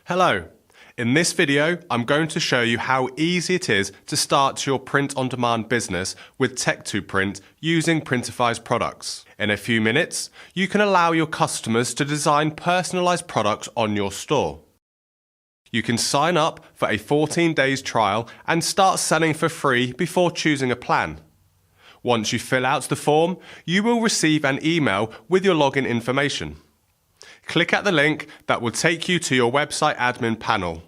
Hello. In this video, I'm going to show you how easy it is to start your print-on-demand business with Techtoprint using Printify's products. In a few minutes, you can allow your customers to design personalized products on your store. You can sign up for a 14 days trial and start selling for free before choosing a plan. Once you fill out the form, you will receive an email with your login information. Click at the link that will take you to your website admin panel.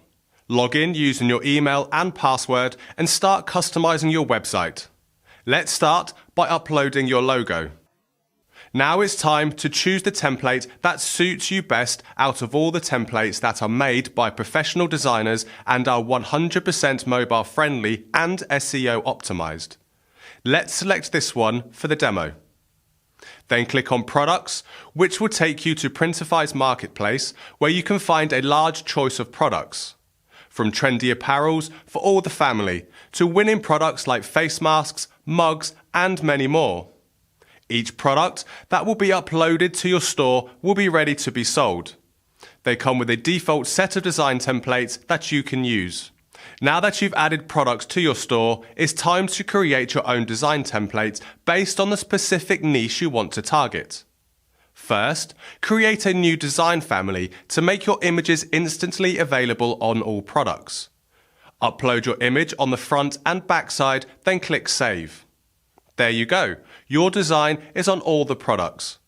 Log in using your email and password and start customizing your website. Let's start by uploading your logo. Now it's time to choose the template that suits you best out of all the templates that are made by professional designers and are 100% mobile friendly and SEO optimized. Let's select this one for the demo. Then click on Products, which will take you to Printify's marketplace, where you can find a large choice of products. From trendy apparels for all the family, to winning products like face masks, mugs, and many more. Each product that will be uploaded to your store will be ready to be sold. They come with a default set of design templates that you can use. Now that you've added products to your store, it's time to create your own design templates based on the specific niche you want to target. First, create a new design family to make your images instantly available on all products. Upload your image on the front and back side, then click Save. There you go. Your design is on all the products.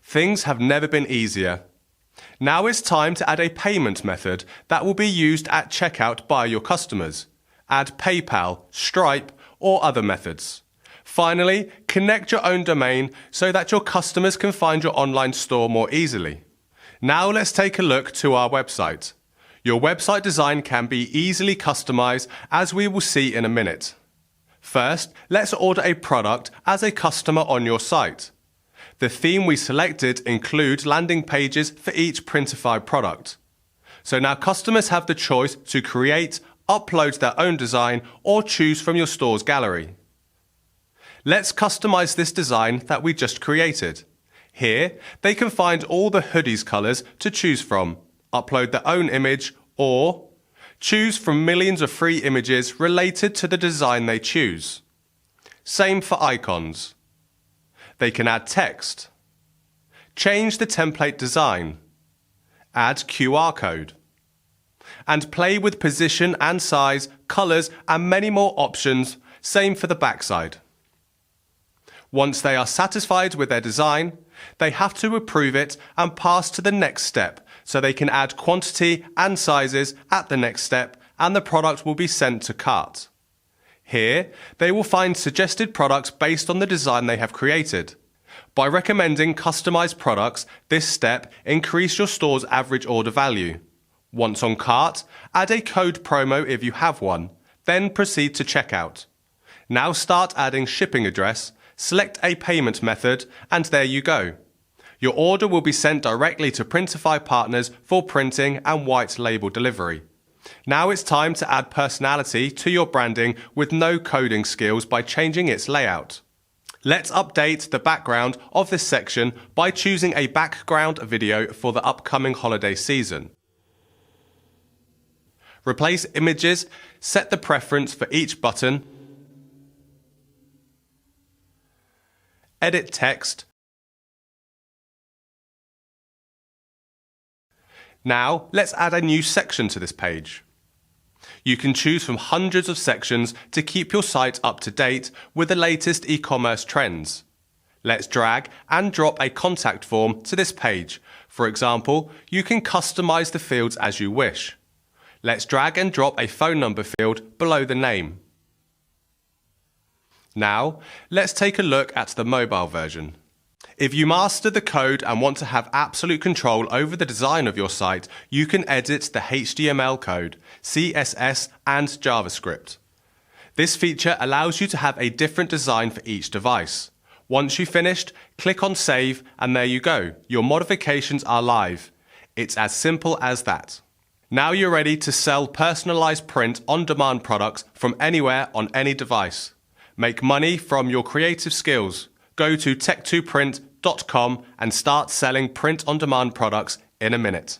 Things have never been easier. Now it's time to add a payment method that will be used at checkout by your customers. Add PayPal, Stripe, or other methods. Finally, connect your own domain so that your customers can find your online store more easily. Now let's take a look to our website. Your website design can be easily customized, as we will see in a minute. First, let's order a product as a customer on your site. The theme we selected includes landing pages for each Printify product. So now customers have the choice to create, upload their own design, or choose from your store's gallery. Let's customize this design that we just created. Here, they can find all the hoodies colors to choose from, upload their own image, or choose from millions of free images related to the design they choose. Same for icons. They can add text, change the template design, add QR code, and play with position and size, colors, and many more options. Same for the backside. Once they are satisfied with their design, they have to approve it and pass to the next step, so they can add quantity and sizes at the next step, and the product will be sent to cart. Here, they will find suggested products based on the design they have created. By recommending customized products, this step increases your store's average order value. Once on cart, add a code promo if you have one, then proceed to checkout. Now start adding shipping address, select a payment method, and there you go. Your order will be sent directly to Printify partners for printing and white label delivery. Now it's time to add personality to your branding with no coding skills by changing its layout. Let's update the background of this section by choosing a background video for the upcoming holiday season. Replace images, set the preference for each button, edit text. Now, let's add a new section to this page. You can choose from hundreds of sections to keep your site up to date with the latest e-commerce trends. Let's drag and drop a contact form to this page. For example, you can customize the fields as you wish. Let's drag and drop a phone number field below the name. Now, let's take a look at the mobile version. If you master the code and want to have absolute control over the design of your site, you can edit the HTML code, CSS, and JavaScript. This feature allows you to have a different design for each device. Once you've finished, click on Save, and there you go. Your modifications are live. It's as simple as that. Now you're ready to sell personalized print-on-demand products from anywhere on any device. Make money from your creative skills. Go to techtoprint.com and start selling print-on-demand products in a minute.